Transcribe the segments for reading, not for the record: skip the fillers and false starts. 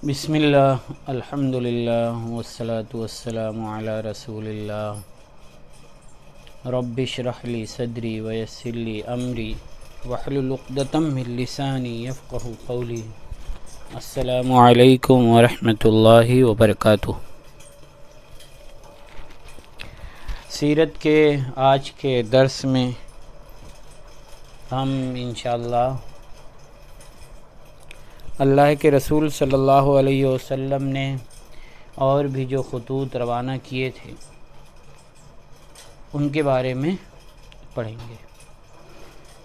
بسم اللہ الحمد للہ والصلاة والسلام علی رسول اللہ رب اشرح لی صدری ویسر لی امری واحلل عقدۃ من لسانی یفقہوا قولی۔ السلام علیکم ورحمۃ اللہ وبرکاتہ۔ سیرت کے آج کے درس میں ہم انشاءاللہ اللہ کے رسول صلی اللہ علیہ وسلم نے اور بھی جو خطوط روانہ کیے تھے ان کے بارے میں پڑھیں گے۔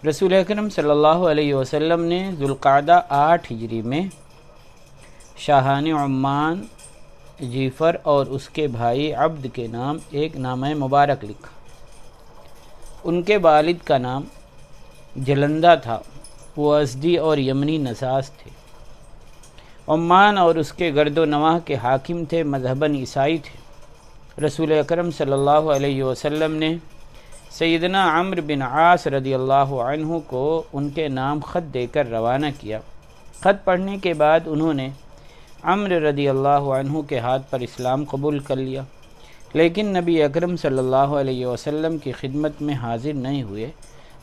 رسول اکرم صلی اللہ علیہ وسلم نے ذوالقعدہ 8 ہجری میں شاہان عمان جعفر اور اس کے بھائی عبد کے نام ایک نامہ مبارک لکھا۔ ان کے والد کا نام جلندہ تھا، وہ ازدی اور یمنی نژاد تھے۔ عمان اور اس کے گرد و نواح کے حاکم تھے، مذہباً عیسائی تھے۔ رسول اکرم صلی اللہ علیہ وسلم نے سیدنا عمرو بن عاص رضی اللہ عنہ کو ان کے نام خط دے کر روانہ کیا۔ خط پڑھنے کے بعد انہوں نے عمرو رضی اللہ عنہ کے ہاتھ پر اسلام قبول کر لیا، لیکن نبی اکرم صلی اللہ علیہ وسلم کی خدمت میں حاضر نہیں ہوئے۔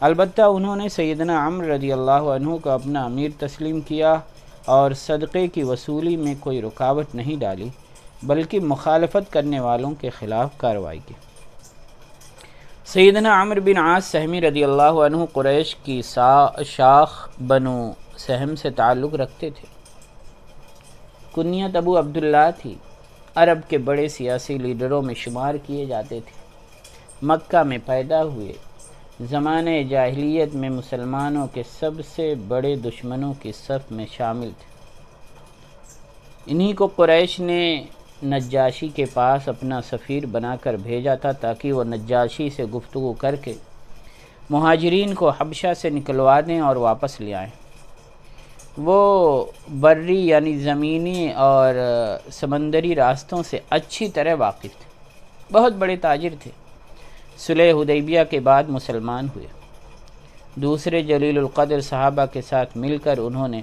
البتہ انہوں نے سیدنا عمرو رضی اللہ عنہ کو اپنا امیر تسلیم کیا اور صدقے کی وصولی میں کوئی رکاوٹ نہیں ڈالی، بلکہ مخالفت کرنے والوں کے خلاف کارروائی کی۔ سیدنا عمرو بن عاص سہمی رضی اللہ عنہ قریش کی شاخ بنو سہم سے تعلق رکھتے تھے۔ کنیت ابو عبداللہ تھی، عرب کے بڑے سیاسی لیڈروں میں شمار کیے جاتے تھے۔ مکہ میں پیدا ہوئے، زمانہ جاہلیت میں مسلمانوں کے سب سے بڑے دشمنوں کی صف میں شامل تھے۔ انہی کو قریش نے نجاشی کے پاس اپنا سفیر بنا کر بھیجا تھا تاکہ وہ نجاشی سے گفتگو کر کے مہاجرین کو حبشہ سے نکلوا دیں اور واپس لے آئیں۔ وہ بری یعنی زمینی اور سمندری راستوں سے اچھی طرح واقف تھے، بہت بڑے تاجر تھے۔ صلح حدیبیہ کے بعد مسلمان ہوئے۔ دوسرے جلیل القدر صحابہ کے ساتھ مل کر انہوں نے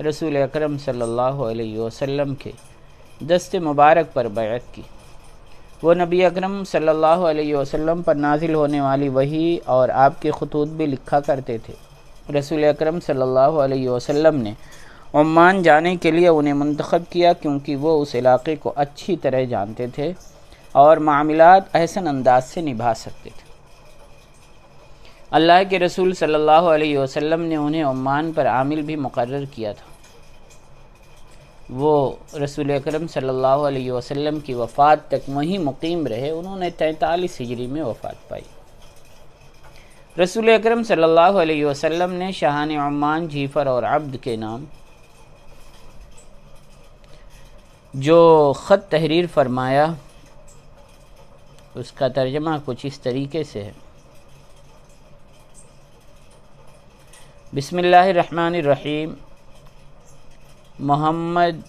رسول اکرم صلی اللہ علیہ وسلم کے دست مبارک پر بیعت کی۔ وہ نبی اکرم صلی اللہ علیہ وسلم پر نازل ہونے والی وحی اور آپ کے خطوط بھی لکھا کرتے تھے۔ رسول اکرم صلی اللہ علیہ وسلم نے عمان جانے کے لیے انہیں منتخب کیا کیونکہ وہ اس علاقے کو اچھی طرح جانتے تھے اور معاملات احسن انداز سے نبھا سکتے تھے۔ اللہ کے رسول صلی اللہ علیہ وسلم نے انہیں عمان پر عامل بھی مقرر کیا تھا۔ وہ رسول اکرم صلی اللہ علیہ وسلم کی وفات تک وہیں مقیم رہے۔ انہوں نے 43 ہجری میں وفات پائی۔ رسول اکرم صلی اللہ علیہ وسلم نے شاہان عمان جعفر اور عبد کے نام جو خط تحریر فرمایا اس کا ترجمہ کچھ اس طریقے سے ہے۔ بسم اللہ الرحمن الرحیم، محمد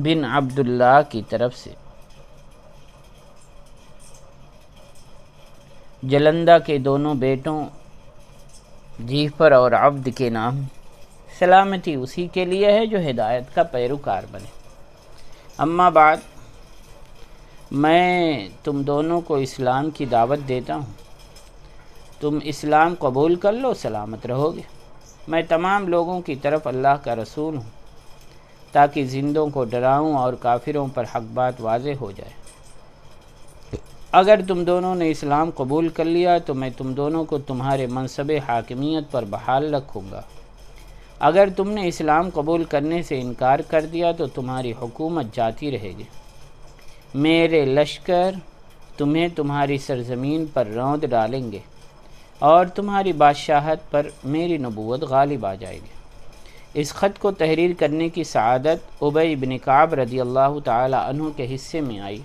بن عبداللہ کی طرف سے جلندہ کے دونوں بیٹوں جعفر اور عبد کے نام، سلامتی اسی کے لیے ہے جو ہدایت کا پیروکار بنے۔ اما بعد، میں تم دونوں کو اسلام کی دعوت دیتا ہوں۔ تم اسلام قبول کر لو، سلامت رہو گے۔ میں تمام لوگوں کی طرف اللہ کا رسول ہوں تاکہ زندوں کو ڈراؤں اور کافروں پر حق بات واضح ہو جائے۔ اگر تم دونوں نے اسلام قبول کر لیا تو میں تم دونوں کو تمہارے منصب حاکمیت پر بحال رکھوں گا۔ اگر تم نے اسلام قبول کرنے سے انکار کر دیا تو تمہاری حکومت جاتی رہے گی۔ میرے لشکر تمہیں تمہاری سرزمین پر روند ڈالیں گے اور تمہاری بادشاہت پر میری نبوت غالب آ جائے گی۔ اس خط کو تحریر کرنے کی سعادت ابی بن کعب رضی اللہ تعالی عنہ کے حصے میں آئی۔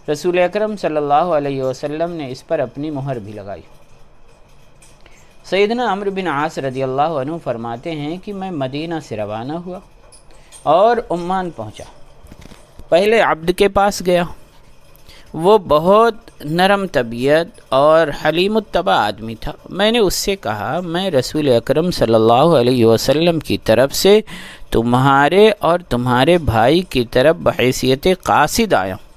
رسول اکرم صلی اللہ علیہ وسلم نے اس پر اپنی مہر بھی لگائی۔ سیدنا عمرو بن عاص رضی اللہ عنہ فرماتے ہیں کہ میں مدینہ سے روانہ ہوا اور عمان پہنچا۔ پہلے عبد کے پاس گیا۔ وہ بہت نرم طبیعت اور حلیم الطبع آدمی تھا۔ میں نے اس سے کہا، میں رسول اکرم صلی اللہ علیہ وسلم کی طرف سے تمہارے اور تمہارے بھائی کی طرف بحیثیت قاصد آیا ہوں۔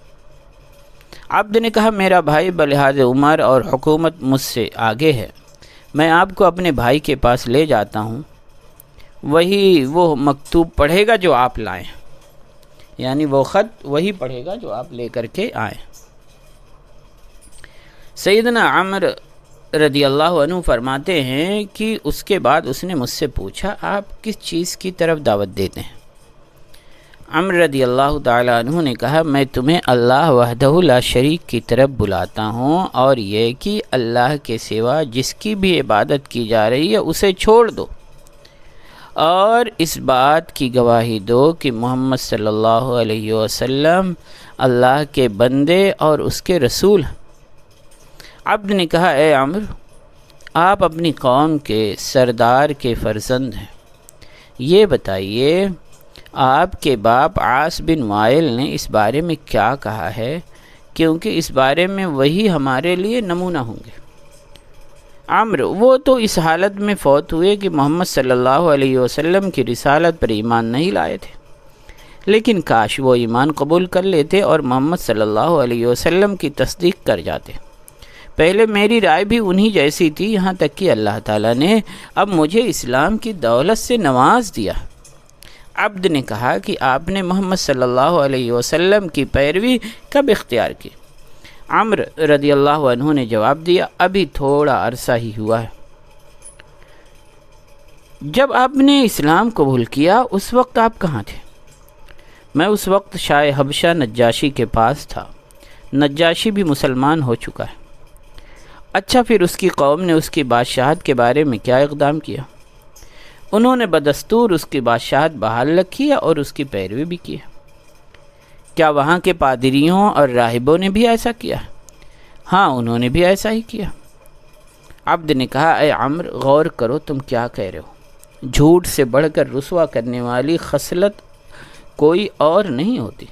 عبد نے کہا میرا بھائی بلحاظ عمر اور حکومت مجھ سے آگے ہے، میں آپ کو اپنے بھائی کے پاس لے جاتا ہوں، وہی وہ مکتوب پڑھے گا جو آپ لائیں، یعنی وہ خط وہی پڑھے گا جو آپ لے کر کے آئیں۔ سیدنا عمر رضی اللہ عنہ فرماتے ہیں کہ اس کے بعد اس نے مجھ سے پوچھا آپ کس چیز کی طرف دعوت دیتے ہیں؟ عمر رضی اللہ تعالیٰ عنہ نے کہا میں تمہیں اللہ وحدہ لا شریک کی طرف بلاتا ہوں، اور یہ کہ اللہ کے سوا جس کی بھی عبادت کی جا رہی ہے اسے چھوڑ دو، اور اس بات کی گواہی دو کہ محمد صلی اللہ علیہ وسلم اللہ کے بندے اور اس کے رسول ہیں۔ عبد نے کہا اے عمر، آپ اپنی قوم کے سردار کے فرزند ہیں، یہ بتائیے آپ کے باپ عاص بن وائل نے اس بارے میں کیا کہا ہے، کیونکہ اس بارے میں وہی ہمارے لیے نمونہ ہوں گے۔ عمر وہ تو اس حالت میں فوت ہوئے کہ محمد صلی اللہ علیہ وسلم کی رسالت پر ایمان نہیں لائے تھے، لیکن کاش وہ ایمان قبول کر لیتے اور محمد صلی اللہ علیہ وسلم کی تصدیق کر جاتے۔ پہلے میری رائے بھی انہی جیسی تھی، یہاں تک کہ اللہ تعالیٰ نے اب مجھے اسلام کی دولت سے نواز دیا۔ عبد نے کہا کہ آپ نے محمد صلی اللہ علیہ وسلم کی پیروی کب اختیار کی؟ عمر رضی اللہ عنہ نے جواب دیا ابھی تھوڑا عرصہ ہی ہوا ہے۔ جب آپ نے اسلام قبول کیا اس وقت آپ کہاں تھے؟ میں اس وقت شاہ حبشہ نجاشی کے پاس تھا، نجاشی بھی مسلمان ہو چکا ہے۔ اچھا، پھر اس کی قوم نے اس کی بادشاہت کے بارے میں کیا اقدام کیا؟ انہوں نے بدستور اس کی بادشاہت بحال رکھی اور اس کی پیروی بھی کی۔ کیا وہاں کے پادریوں اور راہبوں نے بھی ایسا کیا؟ ہاں، انہوں نے بھی ایسا ہی کیا۔ عبد نے کہا اے عمر، غور کرو تم کیا کہہ رہے ہو، جھوٹ سے بڑھ کر رسوا کرنے والی خصلت کوئی اور نہیں ہوتی۔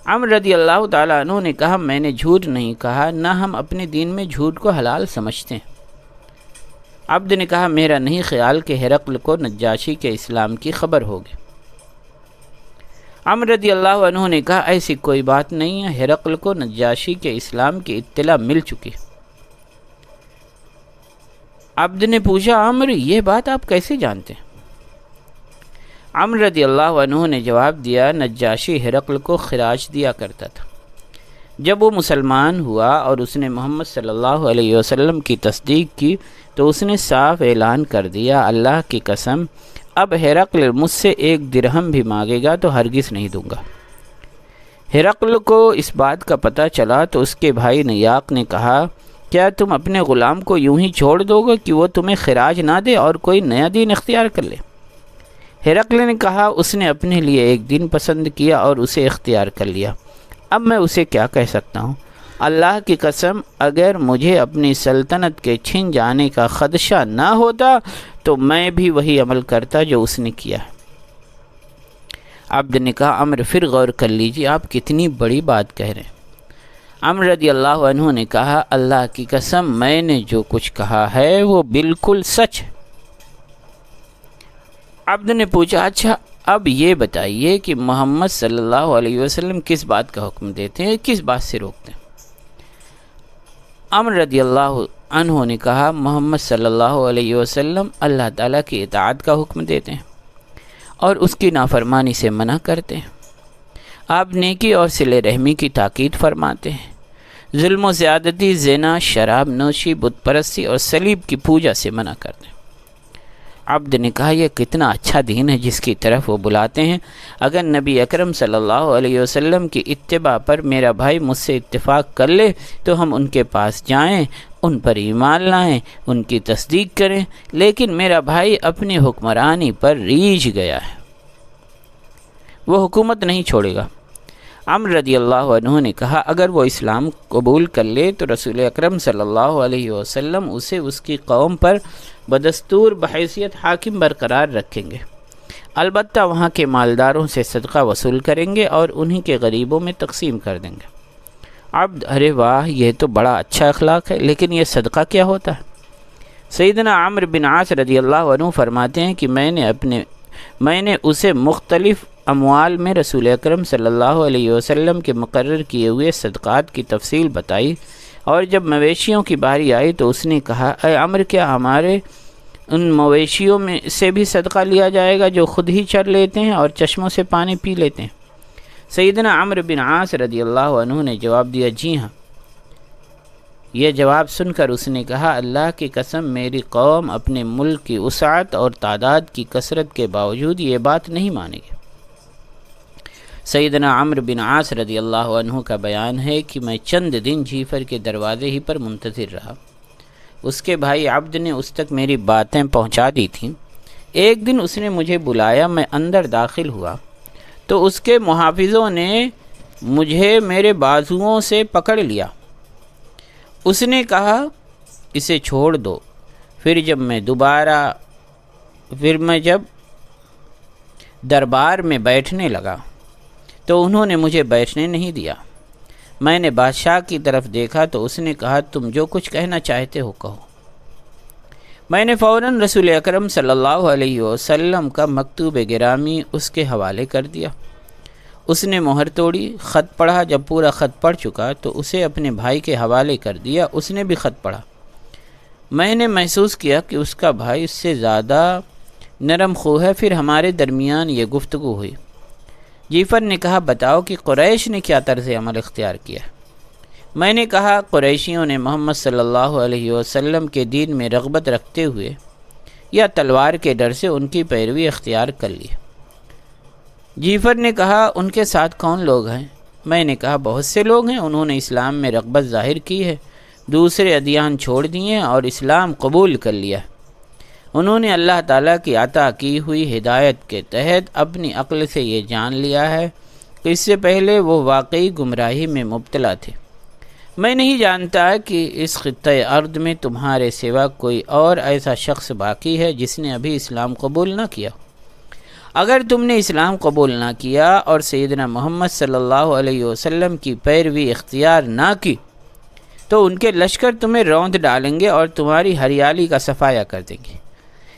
عمر رضی اللہ تعالیٰ عنہ نے کہا میں نے جھوٹ نہیں کہا، نہ ہم اپنے دین میں جھوٹ کو حلال سمجھتے ہیں۔ عبد نے کہا میرا نہیں خیال کہ ہرقل کو نجاشی کے اسلام کی خبر ہوگی۔ عمر رضی اللہ عنہ نے کہا ایسی کوئی بات نہیں ہے، ہرقل کو نجاشی کے اسلام کی اطلاع مل چکی۔ عبد نے پوچھا عمر یہ بات آپ کیسے جانتے ہیں؟ عمر رضی اللہ عنہ نے جواب دیا نجاشی ہرقل کو خراج دیا کرتا تھا۔ جب وہ مسلمان ہوا اور اس نے محمد صلی اللہ علیہ وسلم کی تصدیق کی تو اس نے صاف اعلان کر دیا اللہ کی قسم اب ہرقل مجھ سے 1 درہم بھی مانگے گا تو ہرگز نہیں دوں گا۔ ہرقل کو اس بات کا پتہ چلا تو اس کے بھائی نیاق نے کہا کیا تم اپنے غلام کو یوں ہی چھوڑ دو گے کہ وہ تمہیں خراج نہ دے اور کوئی نیا دین اختیار کر لے؟ ہرقل نے کہا اس نے اپنے لیے ایک دین پسند کیا اور اسے اختیار کر لیا، اب میں اسے کیا کہہ سکتا ہوں؟ اللہ کی قسم اگر مجھے اپنی سلطنت کے چھن جانے کا خدشہ نہ ہوتا تو میں بھی وہی عمل کرتا جو اس نے کیا ہے۔ عبد نے کہا عمر پھر غور کر لیجیے آپ کتنی بڑی بات کہہ رہے ہیں۔ عمر رضی اللہ عنہ نے کہا اللہ کی قسم میں نے جو کچھ کہا ہے وہ بالکل سچ ہے۔ عبد نے پوچھا اچھا اب یہ بتائیے کہ محمد صلی اللہ علیہ وسلم کس بات کا حکم دیتے ہیں، کس بات سے روکتے ہیں؟ عمر رضی اللہ عنہ نے کہا محمد صلی اللہ علیہ وسلم اللہ تعالیٰ کی اطاعت کا حکم دیتے ہیں اور اس کی نافرمانی سے منع کرتے ہیں۔ آپ نیکی اور صلہ رحمی کی تاکید فرماتے ہیں، ظلم و زیادتی، زنا، شراب نوشی، بت پرستی اور صلیب کی پوجا سے منع کرتے ہیں۔ عبد نے کہا یہ کتنا اچھا دین ہے جس کی طرف وہ بلاتے ہیں، اگر نبی اکرم صلی اللہ علیہ وسلم کی اتباع پر میرا بھائی مجھ سے اتفاق کر لے تو ہم ان کے پاس جائیں، ان پر ایمان لائیں، ان کی تصدیق کریں، لیکن میرا بھائی اپنی حکمرانی پر ریجھ گیا ہے، وہ حکومت نہیں چھوڑے گا۔ عمر رضی اللہ عنہ نے کہا اگر وہ اسلام قبول کر لے تو رسول اکرم صلی اللہ علیہ وسلم اسے اس کی قوم پر بدستور بحیثیت حاکم برقرار رکھیں گے، البتہ وہاں کے مالداروں سے صدقہ وصول کریں گے اور انہی کے غریبوں میں تقسیم کر دیں گے۔ عبد ارے واہ یہ تو بڑا اچھا اخلاق ہے، لیکن یہ صدقہ کیا ہوتا ہے؟ سیدنا عمرو بن عاص رضی اللہ عنہ فرماتے ہیں کہ میں نے اپنے میں نے اسے مختلف اموال میں رسول اکرم صلی اللہ علیہ وسلم کے مقرر کیے ہوئے صدقات کی تفصیل بتائی، اور جب مویشیوں کی باری آئی تو اس نے کہا، اے عمرو، کیا ہمارے ان مویشیوں میں سے بھی صدقہ لیا جائے گا جو خود ہی چر لیتے ہیں اور چشموں سے پانی پی لیتے ہیں؟ سیدنا عمرو بن عاص رضی اللہ عنہ نے جواب دیا، جی ہاں۔ یہ جواب سن کر اس نے کہا، اللہ کی قسم، میری قوم اپنے ملک کی وسعت اور تعداد کی کثرت کے باوجود یہ بات نہیں مانے گی۔ سیدنا عمرو بن عاص رضی اللہ عنہ کا بیان ہے کہ میں چند دن جعفر کے دروازے ہی پر منتظر رہا۔ اس کے بھائی عبد نے اس تک میری باتیں پہنچا دی تھیں۔ ایک دن اس نے مجھے بلایا، میں اندر داخل ہوا تو اس کے محافظوں نے مجھے میرے بازوؤں سے پکڑ لیا۔ اس نے کہا، اسے چھوڑ دو۔ پھر جب دربار میں بیٹھنے لگا تو انہوں نے مجھے بیٹھنے نہیں دیا۔ میں نے بادشاہ کی طرف دیکھا تو اس نے کہا، تم جو کچھ کہنا چاہتے ہو کہو۔ میں نے فوراً رسول اکرم صلی اللہ علیہ وسلم کا مکتوب گرامی اس کے حوالے کر دیا۔ اس نے مہر توڑی، خط پڑھا۔ جب پورا خط پڑھ چکا تو اسے اپنے بھائی کے حوالے کر دیا۔ اس نے بھی خط پڑھا۔ میں نے محسوس کیا کہ اس کا بھائی اس سے زیادہ نرم خو ہے۔ پھر ہمارے درمیان یہ گفتگو ہوئی۔ جعفر نے کہا، بتاؤ کہ قریش نے کیا طرز عمل اختیار کیا؟ میں نے کہا، قریشیوں نے محمد صلی اللہ علیہ وسلم کے دین میں رغبت رکھتے ہوئے یا تلوار کے ڈر سے ان کی پیروی اختیار کر لی۔ جعفر نے کہا، ان کے ساتھ کون لوگ ہیں؟ میں نے کہا، بہت سے لوگ ہیں، انہوں نے اسلام میں رغبت ظاہر کی ہے، دوسرے ادیان چھوڑ دیے اور اسلام قبول کر لیا۔ انہوں نے اللہ تعالیٰ کی عطا کی ہوئی ہدایت کے تحت اپنی عقل سے یہ جان لیا ہے کہ اس سے پہلے وہ واقعی گمراہی میں مبتلا تھے۔ میں نہیں جانتا کہ اس خطۂ ارض میں تمہارے سوا کوئی اور ایسا شخص باقی ہے جس نے ابھی اسلام قبول نہ کیا۔ اگر تم نے اسلام قبول نہ کیا اور سیدنا محمد صلی اللہ علیہ وسلم کی پیروی اختیار نہ کی تو ان کے لشکر تمہیں روند ڈالیں گے اور تمہاری ہریالی کا صفایا کر دیں گے۔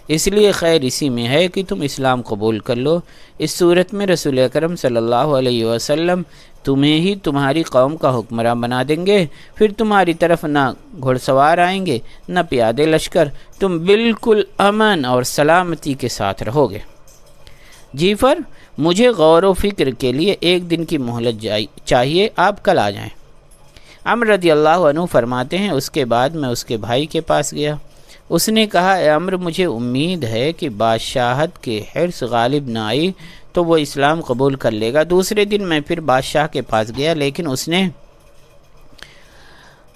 اس لیے خیر اسی میں ہے کہ تم اسلام قبول کر لو۔ اس صورت میں رسول اکرم صلی اللہ علیہ وسلم تمہیں ہی تمہاری قوم کا حکمراں بنا دیں گے۔ پھر تمہاری طرف نہ گھڑ سوار آئیں گے نہ پیادے لشکر، تم بالکل امن اور سلامتی کے ساتھ رہو گے۔ جعفر، مجھے غور و فکر کے لیے ایک دن کی مہلت چاہیے، آپ کل آ جائیں۔ عمرو رضی اللہ عنہ فرماتے ہیں، اس کے بعد میں اس کے بھائی کے پاس گیا۔ اس نے کہا، اے عمرو، مجھے امید ہے کہ بادشاہت کے حرص غالب نہ آئی تو وہ اسلام قبول کر لے گا۔ دوسرے دن میں پھر بادشاہ کے پاس گیا، لیکن اس نے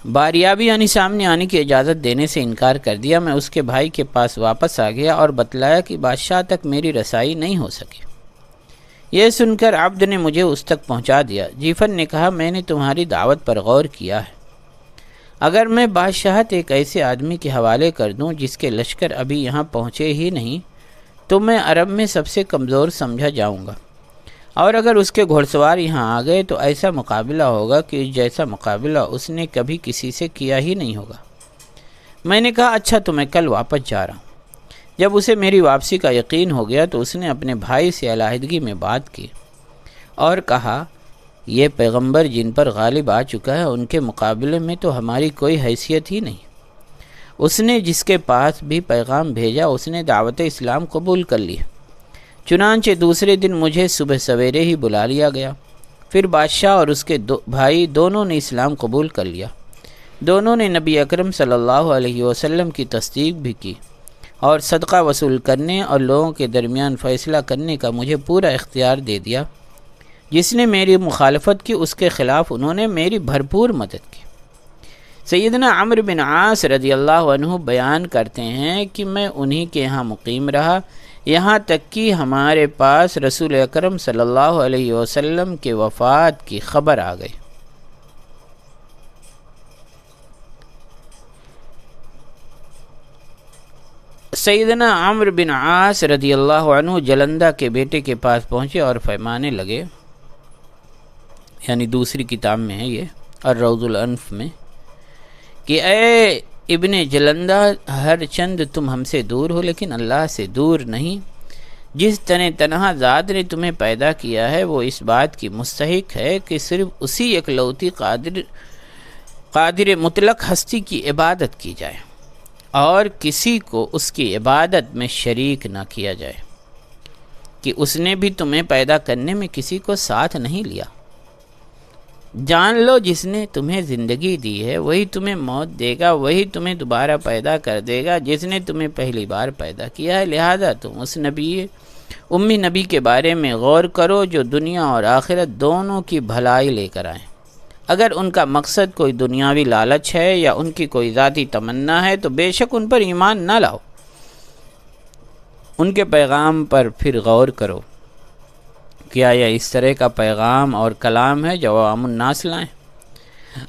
باریابی یعنی سامنے آنے کی اجازت دینے سے انکار کر دیا۔ میں اس کے بھائی کے پاس واپس آ گیا اور بتلایا کہ بادشاہ تک میری رسائی نہیں ہو سکی۔ یہ سن کر عبد نے مجھے اس تک پہنچا دیا۔ جعفر نے کہا، میں نے تمہاری دعوت پر غور کیا ہے۔ اگر میں بادشاہت ایک ایسے آدمی کے حوالے کر دوں جس کے لشکر ابھی یہاں پہنچے ہی نہیں تو میں عرب میں سب سے کمزور سمجھا جاؤں گا، اور اگر اس کے گھوڑ سوار یہاں آ گئے تو ایسا مقابلہ ہوگا کہ جیسا مقابلہ اس نے کبھی کسی سے کیا ہی نہیں ہوگا۔ میں نے کہا، اچھا تو میں کل واپس جا رہا ہوں۔ جب اسے میری واپسی کا یقین ہو گیا تو اس نے اپنے بھائی سے علیحدگی میں بات کی اور کہا، یہ پیغمبر جن پر غالب آ چکا ہے ان کے مقابلے میں تو ہماری کوئی حیثیت ہی نہیں۔ اس نے جس کے پاس بھی پیغام بھیجا اس نے دعوت اسلام قبول کر لی۔ چنانچہ دوسرے دن مجھے صبح سویرے ہی بلا لیا گیا۔ پھر بادشاہ اور اس کے بھائی دونوں نے اسلام قبول کر لیا۔ دونوں نے نبی اکرم صلی اللہ علیہ وسلم کی تصدیق بھی کی اور صدقہ وصول کرنے اور لوگوں کے درمیان فیصلہ کرنے کا مجھے پورا اختیار دے دیا۔ جس نے میری مخالفت کی اس کے خلاف انہوں نے میری بھرپور مدد کی۔ سیدنا عمرو بن عاص رضی اللہ عنہ بیان کرتے ہیں کہ میں انہی کے ہاں مقیم رہا یہاں تک کہ ہمارے پاس رسول اکرم صلی اللہ علیہ وسلم کے وفات کی خبر آ گئی۔ سیدنا عمرو بن عاص رضی اللہ عنہ جلندہ کے بیٹے کے پاس پہنچے اور فرمانے لگے، یعنی دوسری کتاب میں ہے یہ الروض الانف میں، کہ اے ابن جلندہ، ہر چند تم ہم سے دور ہو لیکن اللہ سے دور نہیں۔ جس تنہا ذات نے تمہیں پیدا کیا ہے وہ اس بات کی مستحق ہے کہ صرف اسی اکلوتی قادر مطلق ہستی کی عبادت کی جائے اور کسی کو اس کی عبادت میں شریک نہ کیا جائے، کہ اس نے بھی تمہیں پیدا کرنے میں کسی کو ساتھ نہیں لیا۔ جان لو جس نے تمہیں زندگی دی ہے وہی تمہیں موت دے گا، وہی تمہیں دوبارہ پیدا کر دے گا جس نے تمہیں پہلی بار پیدا کیا ہے۔ لہذا تم اس امی نبی کے بارے میں غور کرو جو دنیا اور آخرت دونوں کی بھلائی لے کر آئیں۔ اگر ان کا مقصد کوئی دنیاوی لالچ ہے یا ان کی کوئی ذاتی تمنا ہے تو بے شک ان پر ایمان نہ لاؤ۔ ان کے پیغام پر پھر غور کرو، کیا یہ اس طرح کا پیغام اور کلام ہے جو عوام الناس لائیں؟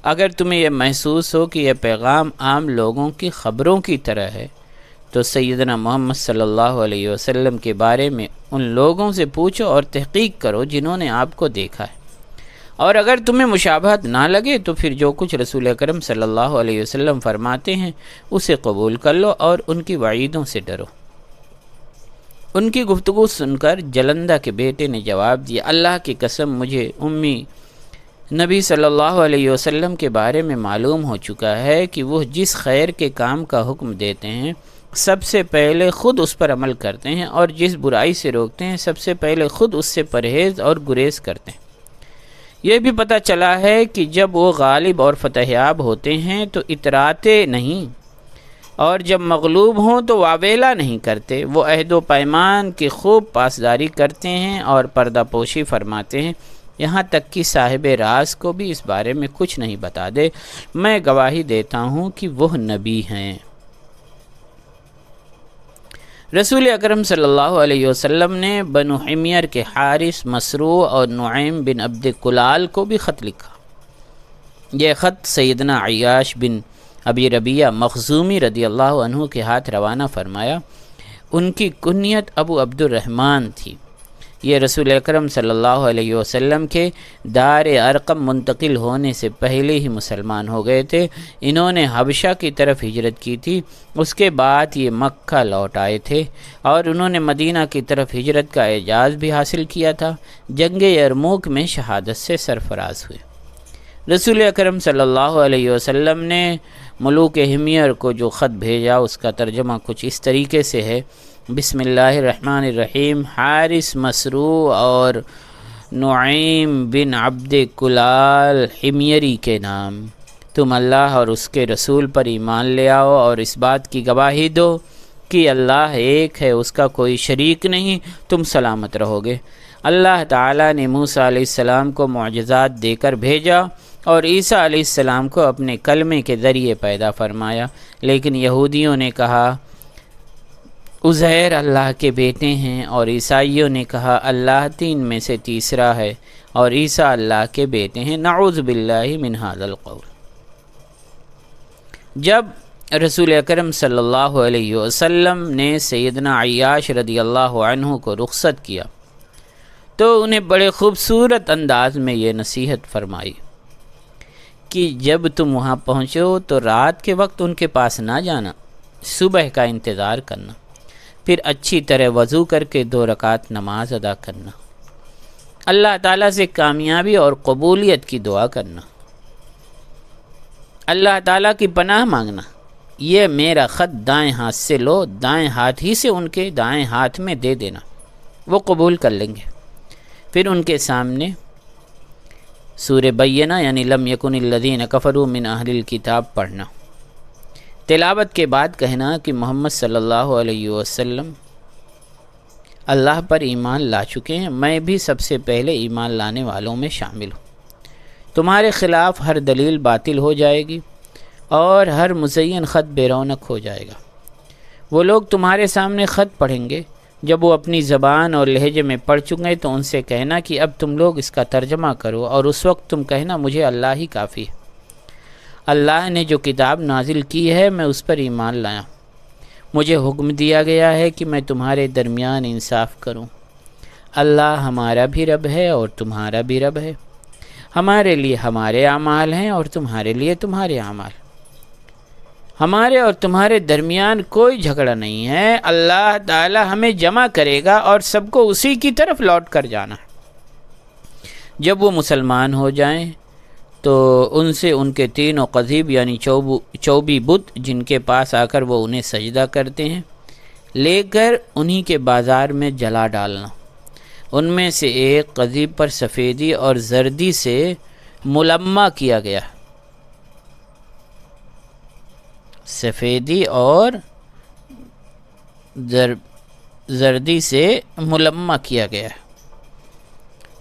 اگر تمہیں یہ محسوس ہو کہ یہ پیغام عام لوگوں کی خبروں کی طرح ہے تو سیدنا محمد صلی اللہ علیہ وسلم کے بارے میں ان لوگوں سے پوچھو اور تحقیق کرو جنہوں نے آپ کو دیکھا ہے، اور اگر تمہیں مشابہت نہ لگے تو پھر جو کچھ رسول اکرم صلی اللہ علیہ وسلم فرماتے ہیں اسے قبول کر لو اور ان کی وعیدوں سے ڈرو۔ ان کی گفتگو سن کر جلندہ کے بیٹے نے جواب دیا، اللہ کی قسم مجھے امی نبی صلی اللہ علیہ وسلم کے بارے میں معلوم ہو چکا ہے کہ وہ جس خیر کے کام کا حکم دیتے ہیں سب سے پہلے خود اس پر عمل کرتے ہیں، اور جس برائی سے روکتے ہیں سب سے پہلے خود اس سے پرہیز اور گریز کرتے ہیں۔ یہ بھی پتہ چلا ہے کہ جب وہ غالب اور فتح یاب ہوتے ہیں تو اتراتے نہیں، اور جب مغلوب ہوں تو واویلا نہیں کرتے۔ وہ عہد و پیمان کی خوب پاسداری کرتے ہیں اور پردہ پوشی فرماتے ہیں، یہاں تک کہ صاحب راز کو بھی اس بارے میں کچھ نہیں بتا دے۔ میں گواہی دیتا ہوں کہ وہ نبی ہیں۔ رسول اکرم صلی اللہ علیہ وسلم نے بنو حمیر کے حارث، مسروع اور نعیم بن عبد کلال کو بھی خط لکھا۔ یہ خط سیدنا عیاش بن ابی ربیعہ مخزومی رضی اللہ عنہ کے ہاتھ روانہ فرمایا۔ ان کی کنیت ابو عبد الرحمن تھی۔ یہ رسول اکرم صلی اللہ علیہ وسلم کے دار ارقم منتقل ہونے سے پہلے ہی مسلمان ہو گئے تھے۔ انہوں نے حبشہ کی طرف ہجرت کی تھی، اس کے بعد یہ مکہ لوٹ آئے تھے اور انہوں نے مدینہ کی طرف ہجرت کا اعزاز بھی حاصل کیا تھا۔ جنگ یرموک میں شہادت سے سرفراز ہوئے۔ رسول اکرم صلی اللہ علیہ وسلم نے ملوک حمیر کو جو خط بھیجا اس کا ترجمہ کچھ اس طریقے سے ہے: بسم اللہ الرحمن الرحیم، حارث، مسروع اور نعیم بن عبد کلال حمیری کے نام، تم اللہ اور اس کے رسول پر ایمان لے آؤ اور اس بات کی گواہی دو کہ اللہ ایک ہے، اس کا کوئی شریک نہیں، تم سلامت رہو گے۔ اللہ تعالیٰ نے موسیٰ علیہ السلام کو معجزات دے کر بھیجا اور عیسیٰ علیہ السلام کو اپنے کلمے کے ذریعے پیدا فرمایا، لیکن یہودیوں نے کہا عزیر اللہ کے بیٹے ہیں، اور عیسائیوں نے کہا اللہ تین میں سے تیسرا ہے، اور عیسیٰ اللہ کے بیٹے ہیں۔ نعوذ باللہ من ھذا القول۔ جب رسول اکرم صلی اللہ علیہ وسلم نے سیدنا عیاش رضی اللہ عنہ کو رخصت کیا تو انہیں بڑے خوبصورت انداز میں یہ نصیحت فرمائی کہ جب تم وہاں پہنچو تو رات کے وقت ان کے پاس نہ جانا، صبح کا انتظار کرنا، پھر اچھی طرح وضو کر کے 2 رکعت نماز ادا کرنا، اللہ تعالیٰ سے کامیابی اور قبولیت کی دعا کرنا، اللہ تعالیٰ کی پناہ مانگنا۔ یہ میرا خط دائیں ہاتھ سے لو، دائیں ہاتھ ہی سے ان کے دائیں ہاتھ میں دے دینا، وہ قبول کر لیں گے۔ پھر ان کے سامنے سورہ بینہ یعنی لم یکن الذین کفروا من اہل الکتاب پڑھنا، تلاوت کے بعد کہنا کہ محمد صلی اللہ علیہ وسلم اللہ پر ایمان لا چکے ہیں، میں بھی سب سے پہلے ایمان لانے والوں میں شامل ہوں۔ تمہارے خلاف ہر دلیل باطل ہو جائے گی اور ہر مزین خط بے رونق ہو جائے گا۔ وہ لوگ تمہارے سامنے خط پڑھیں گے، جب وہ اپنی زبان اور لہجے میں پڑھ چکے تو ان سے کہنا کہ اب تم لوگ اس کا ترجمہ کرو، اور اس وقت تم کہنا مجھے اللہ ہی کافی ہے۔ اللہ نے جو کتاب نازل کی ہے میں اس پر ایمان لایا، مجھے حکم دیا گیا ہے کہ میں تمہارے درمیان انصاف کروں۔ اللہ ہمارا بھی رب ہے اور تمہارا بھی رب ہے، ہمارے لیے ہمارے اعمال ہیں اور تمہارے لیے تمہارے اعمال۔ ہمارے اور تمہارے درمیان کوئی جھگڑا نہیں ہے، اللہ تعالی ہمیں جمع کرے گا اور سب کو اسی کی طرف لوٹ کر جانا ہے۔ جب وہ مسلمان ہو جائیں تو ان سے ان کے تینوں قضیب یعنی 24 بت جن کے پاس آ کر وہ انہیں سجدہ کرتے ہیں لے کر انہی کے بازار میں جلا ڈالنا۔ ان میں سے ایک قضیب پر سفیدی اور زردی سے ملمع کیا گیا، سفیدی اور زردی سے ملمع کیا گیا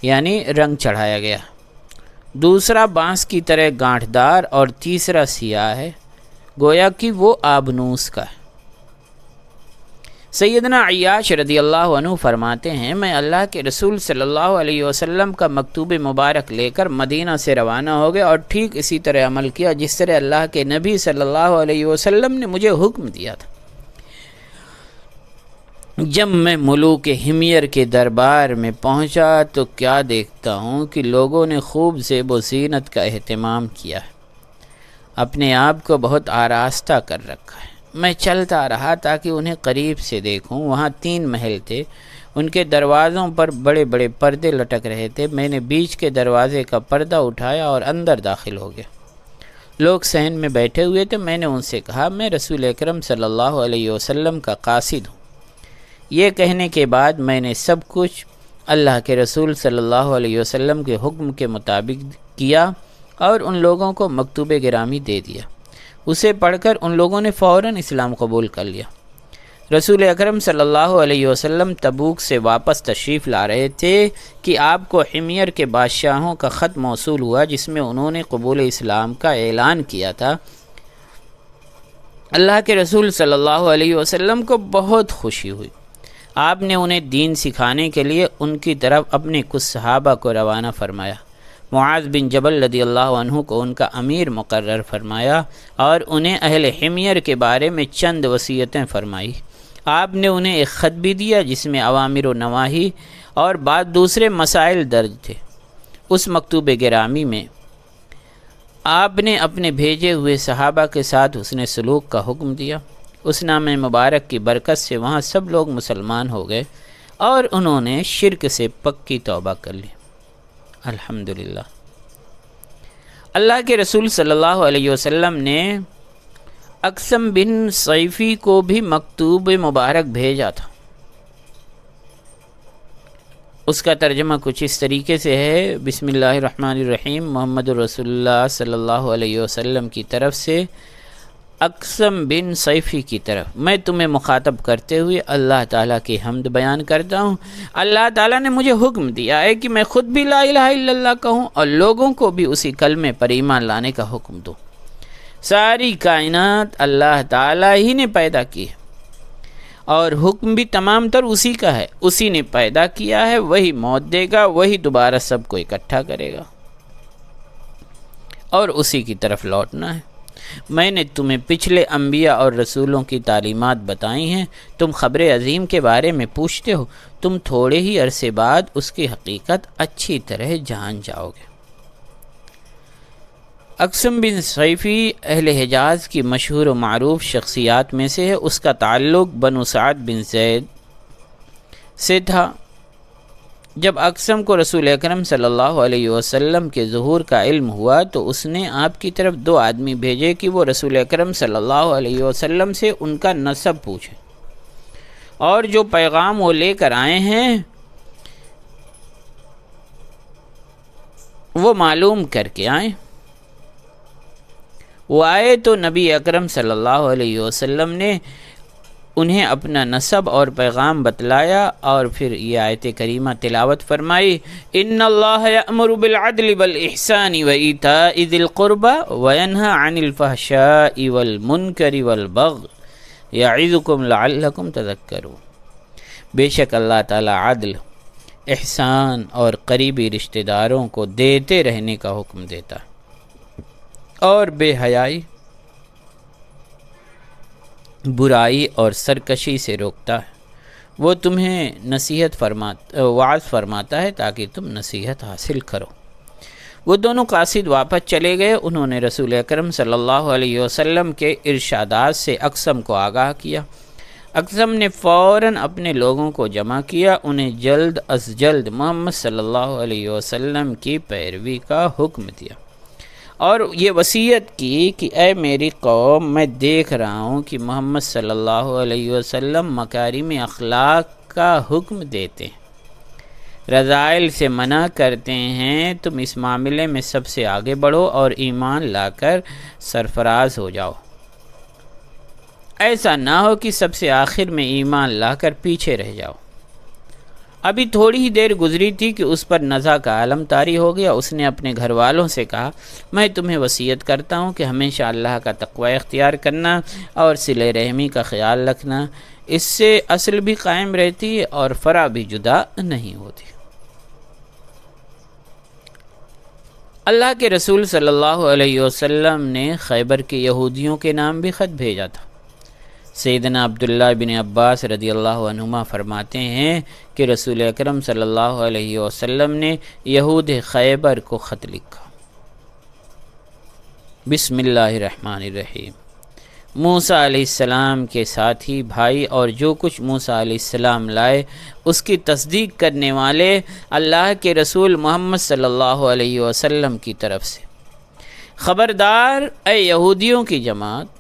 یعنی رنگ چڑھایا گیا، دوسرا بانس کی طرح گانٹھ دار اور تیسرا سیاہ ہے، گویا کہ وہ آبنوس کا ہے۔ سیدنا عیاش رضی اللہ عنہ فرماتے ہیں میں اللہ کے رسول صلی اللہ علیہ وسلم کا مکتوب مبارک لے کر مدینہ سے روانہ ہو گیا اور ٹھیک اسی طرح عمل کیا جس طرح اللہ کے نبی صلی اللہ علیہ وسلم نے مجھے حکم دیا تھا۔ جب میں ملوک حمیر کے دربار میں پہنچا تو کیا دیکھتا ہوں کہ لوگوں نے خوب زیب و زینت کا اہتمام کیا ہے، اپنے آپ کو بہت آراستہ کر رکھا ہے۔ میں چلتا رہا تاکہ انہیں قریب سے دیکھوں۔ وہاں 3 محل تھے، ان کے دروازوں پر بڑے بڑے پردے لٹک رہے تھے۔ میں نے بیچ کے دروازے کا پردہ اٹھایا اور اندر داخل ہو گیا۔ لوگ صحن میں بیٹھے ہوئے تھے۔ میں نے ان سے کہا میں رسول اکرم صلی اللہ علیہ وسلم کا قاصد ہوں۔ یہ کہنے کے بعد میں نے سب کچھ اللہ کے رسول صلی اللہ علیہ وسلم کے حکم کے مطابق کیا اور ان لوگوں کو مکتوب گرامی دے دیا۔ اسے پڑھ کر ان لوگوں نے فوراً اسلام قبول کر لیا۔ رسول اکرم صلی اللہ علیہ وسلم تبوک سے واپس تشریف لا رہے تھے کہ آپ کو حمیر کے بادشاہوں کا خط موصول ہوا جس میں انہوں نے قبول اسلام کا اعلان کیا تھا۔ اللہ کے رسول صلی اللہ علیہ وسلم کو بہت خوشی ہوئی۔ آپ نے انہیں دین سکھانے کے لیے ان کی طرف اپنے کچھ صحابہ کو روانہ فرمایا۔ معاذ بن جبل رضی اللہ عنہ کو ان کا امیر مقرر فرمایا اور انہیں اہل حمیر کے بارے میں چند وصیتیں فرمائی۔ آپ نے انہیں ایک خط بھی دیا جس میں اوامر و نواہی اور بعض دوسرے مسائل درج تھے۔ اس مکتوب گرامی میں آپ نے اپنے بھیجے ہوئے صحابہ کے ساتھ حسن سلوک کا حکم دیا۔ اس نام مبارک کی برکت سے وہاں سب لوگ مسلمان ہو گئے اور انہوں نے شرک سے پکی توبہ کر لی۔ الحمدللہ۔ اللہ کے رسول صلی اللہ علیہ وسلم نے اقسم بن صیفی کو بھی مکتوب مبارک بھیجا تھا۔ اس کا ترجمہ کچھ اس طریقے سے ہے، بسم اللہ الرحمن الرحیم، محمد رسول اللہ صلی اللہ علیہ وسلم کی طرف سے اقسم بن صیفی کی طرف میں تمہیں مخاطب کرتے ہوئے اللہ تعالیٰ کی حمد بیان کرتا ہوں۔ اللہ تعالیٰ نے مجھے حکم دیا ہے کہ میں خود بھی لا الہ الا اللہ کہوں اور لوگوں کو بھی اسی کلمے پر ایمان لانے کا حکم دوں۔ ساری کائنات اللہ تعالیٰ ہی نے پیدا کی ہے اور حکم بھی تمام تر اسی کا ہے۔ اسی نے پیدا کیا ہے، وہی موت دے گا، وہی دوبارہ سب کو اکٹھا کرے گا اور اسی کی طرف لوٹنا ہے۔ میں نے تمہیں پچھلے انبیاء اور رسولوں کی تعلیمات بتائی ہیں، تم خبر عظیم کے بارے میں پوچھتے ہو، تم تھوڑے ہی عرصے بعد اس کی حقیقت اچھی طرح جان جاؤ گے۔ اقسم بن صیفی اہل حجاز کی مشہور و معروف شخصیات میں سے ہے۔ اس کا تعلق بنو سعد بن زید سے تھا۔ جب اقسم کو رسول اکرم صلی اللہ علیہ وسلم کے ظہور کا علم ہوا تو اس نے آپ کی طرف 2 آدمی بھیجے کہ وہ رسول اکرم صلی اللہ علیہ وسلم سے ان کا نسب پوچھیں اور جو پیغام وہ لے کر آئے ہیں وہ معلوم کر کے آئیں۔ وہ آئے تو نبی اکرم صلی اللہ علیہ وسلم نے انہیں اپنا نسب اور پیغام بتلایا اور پھر یہ آیت کریمہ تلاوت فرمائی، ان اللہ یأمر بالعدل والاحسان وایتاء ذی القربى وینہی عن الفحشاء والمنکر والبغی یعظکم لعلکم تذکرون۔ بے شک اللہ تعالی عدل، احسان اور قریبی رشتہ داروں کو دیتے رہنے کا حکم دیتا ہے اور بے حیائی، برائی اور سرکشی سے روکتا ہے۔ وہ تمہیں وعظ فرماتا ہے تاکہ تم نصیحت حاصل کرو۔ وہ دونوں قاصد واپس چلے گئے۔ انہوں نے رسول اکرم صلی اللہ علیہ وسلم کے ارشادات سے اقسم کو آگاہ کیا۔ اقسم نے فوراً اپنے لوگوں کو جمع کیا، انہیں جلد از جلد محمد صلی اللہ علیہ وسلم کی پیروی کا حکم دیا اور یہ وصیت کی کہ اے میری قوم، میں دیکھ رہا ہوں کہ محمد صلی اللہ علیہ وسلم مکارم اخلاق کا حکم دیتے ہیں، رذائل سے منع کرتے ہیں، تم اس معاملے میں سب سے آگے بڑھو اور ایمان لا کر سرفراز ہو جاؤ۔ ایسا نہ ہو کہ سب سے آخر میں ایمان لا کر پیچھے رہ جاؤ۔ ابھی تھوڑی ہی دیر گزری تھی کہ اس پر نزع کا عالم طاری ہو گیا۔ اس نے اپنے گھر والوں سے کہا، میں تمہیں وصیت کرتا ہوں کہ ہمیشہ اللہ کا تقوی اختیار کرنا اور صلہ رحمی کا خیال رکھنا، اس سے اصل بھی قائم رہتی ہے اور فرع بھی جدا نہیں ہوتی۔ اللہ کے رسول صلی اللہ علیہ وسلم نے خیبر کے یہودیوں کے نام بھی خط بھیجا تھا۔ سیدنا عبداللہ بن عباس رضی اللہ عنہما فرماتے ہیں کہ رسول اکرم صلی اللہ علیہ وسلم نے یہود خیبر کو خط لکھا۔ بسم اللہ الرحمن الرحیم۔ موسیٰ علیہ السلام کے ساتھی بھائی اور جو کچھ موسیٰ علیہ السلام لائے اس کی تصدیق کرنے والے اللہ کے رسول محمد صلی اللہ علیہ وسلم کی طرف سے، خبردار اے یہودیوں کی جماعت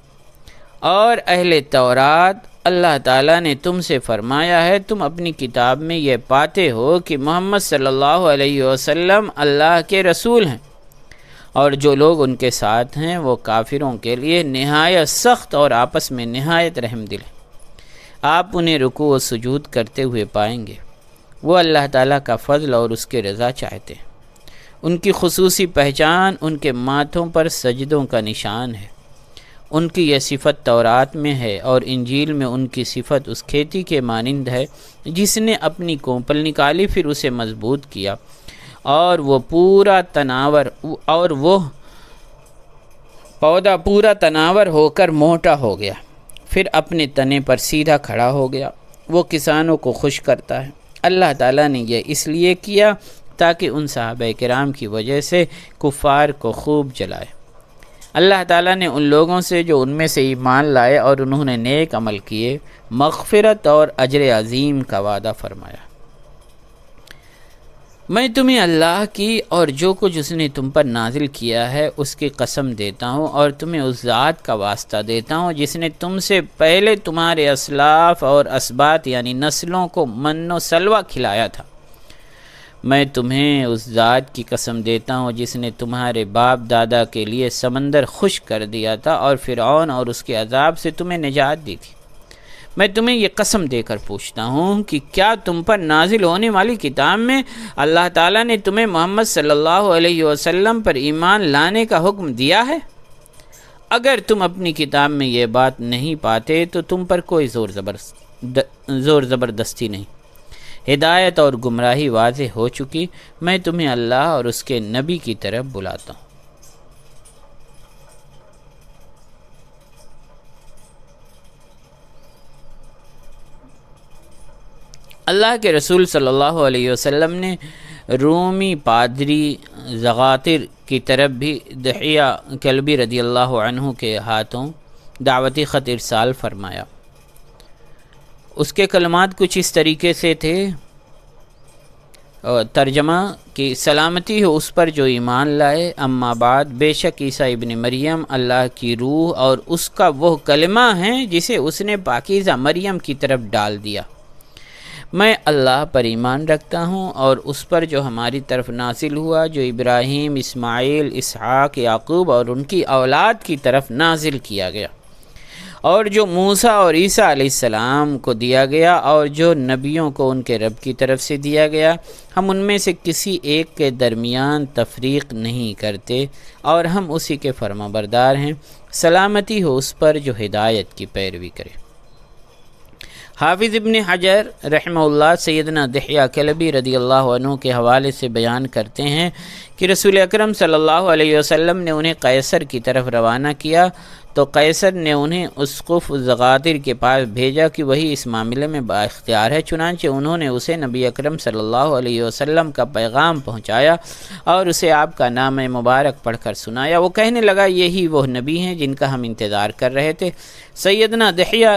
اور اہل تورات، اللہ تعالیٰ نے تم سے فرمایا ہے، تم اپنی کتاب میں یہ پاتے ہو کہ محمد صلی اللہ علیہ وسلم اللہ کے رسول ہیں، اور جو لوگ ان کے ساتھ ہیں وہ کافروں کے لیے نہایت سخت اور آپس میں نہایت رحم دل ہیں۔ آپ انہیں رکوع و سجود کرتے ہوئے پائیں گے۔ وہ اللہ تعالیٰ کا فضل اور اس کے رضا چاہتے ہیں۔ ان کی خصوصی پہچان ان کے ماتھوں پر سجدوں کا نشان ہے۔ ان کی یہ صفت تورات میں ہے اور انجیل میں ان کی صفت اس کھیتی کے مانند ہے جس نے اپنی کوپل نکالی، پھر اسے مضبوط کیا اور وہ پودا پورا تناور ہو کر موٹا ہو گیا، پھر اپنے تنے پر سیدھا کھڑا ہو گیا۔ وہ کسانوں کو خوش کرتا ہے۔ اللہ تعالیٰ نے یہ اس لیے کیا تاکہ ان صحابہ کرام کی وجہ سے کفار کو خوب جلائے۔ اللہ تعالیٰ نے ان لوگوں سے جو ان میں سے ایمان لائے اور انہوں نے نیک عمل کیے مغفرت اور اجر عظیم کا وعدہ فرمایا۔ میں تمہیں اللہ کی اور جو کچھ اس نے تم پر نازل کیا ہے اس کی قسم دیتا ہوں اور تمہیں اس ذات کا واسطہ دیتا ہوں جس نے تم سے پہلے تمہارے اسلاف اور اسباط یعنی نسلوں کو من و سلوہ کھلایا تھا۔ میں تمہیں اس ذات کی قسم دیتا ہوں جس نے تمہارے باپ دادا کے لیے سمندر خشک کر دیا تھا اور فرعون اور اس کے عذاب سے تمہیں نجات دی تھی۔ میں تمہیں یہ قسم دے کر پوچھتا ہوں کہ کیا تم پر نازل ہونے والی کتاب میں اللہ تعالیٰ نے تمہیں محمد صلی اللہ علیہ وسلم پر ایمان لانے کا حکم دیا ہے؟ اگر تم اپنی کتاب میں یہ بات نہیں پاتے تو تم پر کوئی زور زبردستی نہیں، ہدایت اور گمراہی واضح ہو چکی۔ میں تمہیں اللہ اور اس کے نبی کی طرف بلاتا ہوں۔ اللہ کے رسول صلی اللہ علیہ وسلم نے رومی پادری زغاتر کی طرف بھی دحیہ کلبی رضی اللہ عنہ کے ہاتھوں دعوتی خط ارسال فرمایا۔ اس کے کلمات کچھ اس طریقے سے تھے، ترجمہ کہ سلامتی ہو اس پر جو ایمان لائے، اما بعد، بے شک عیسیٰ ابن مریم اللہ کی روح اور اس کا وہ کلمہ ہے جسے اس نے پاکیزہ مریم کی طرف ڈال دیا۔ میں اللہ پر ایمان رکھتا ہوں اور اس پر جو ہماری طرف نازل ہوا، جو ابراہیم، اسماعیل، اسحاق، یعقوب اور ان کی اولاد کی طرف نازل کیا گیا، اور جو موسیٰ اور عیسیٰ علیہ السلام کو دیا گیا اور جو نبیوں کو ان کے رب کی طرف سے دیا گیا، ہم ان میں سے کسی ایک کے درمیان تفریق نہیں کرتے اور ہم اسی کے فرما بردار ہیں۔ سلامتی ہو اس پر جو ہدایت کی پیروی کرے۔ حافظ ابن حجر رحمہ اللہ سیدنا دحیہ کلبی رضی اللہ عنہ کے حوالے سے بیان کرتے ہیں کہ رسول اکرم صلی اللہ علیہ وسلم نے انہیں قیصر کی طرف روانہ کیا تو قیصر نے انہیں اسقف زغاتر کے پاس بھیجا کہ وہی اس معاملے میں بااختیار ہے۔ چنانچہ انہوں نے اسے نبی اکرم صلی اللہ علیہ وسلم کا پیغام پہنچایا اور اسے آپ کا نام مبارک پڑھ کر سنایا۔ وہ کہنے لگا یہی وہ نبی ہیں جن کا ہم انتظار کر رہے تھے۔ سیدنا دحیہ